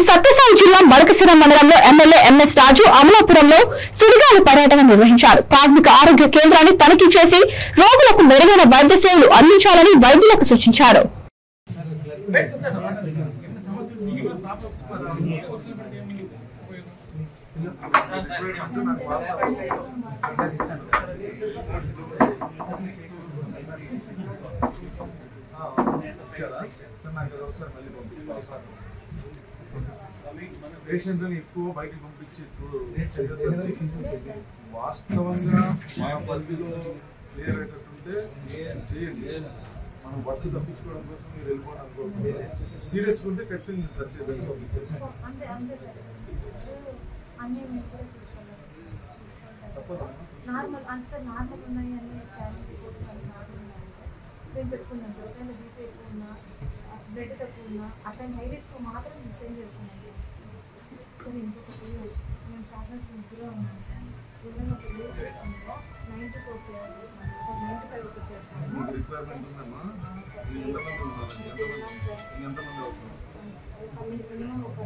సత్యసాయి జిల్లా మడకశిర మండలంలో MLA MS రాజు అమలాపురంలో సుడిగాలి పర్యటన నిర్వహించారు. ప్రాథమిక ఆరోగ్య కేంద్రాన్ని తనిఖీ చేసి రోగులకు మెరుగైన వైద్య సేవలు అందించాలని వైద్యులకు సూచించారు. పేషెంట్ని ఎక్కువ బయటకు పంపించి వాస్తవంగా మా పరిధిలో క్లియర్ అయ్యేటట్టుంటే చేయండి. మనం వర్క్ తప్పించుకోవడం కోసం మీరు వెళ్ళిపోవడం అనుకోకుండా సీరియస్గా ఉంటే ఖచ్చితంగా టచ్ పెట్టుకున్నాం సార్. ఒకవేళ బీపీ ఎక్కువ ఉన్నా బ్లడ్ తక్కువ ఉన్నా అట్లాంటి హై రిస్క్ మాత్రం సెండ్ చేస్తున్నాం సార్. ఇంకొకటి మేము షార్ట్నెస్ ముగ్గురు ఉన్నాం సార్. ఏదైనా ఒక లీవ్ చేస్తాము 9 to 4 చేయాల్సి వస్తుంది. 9 to 5 ఒకటి చేస్తాము మినిమం ఒక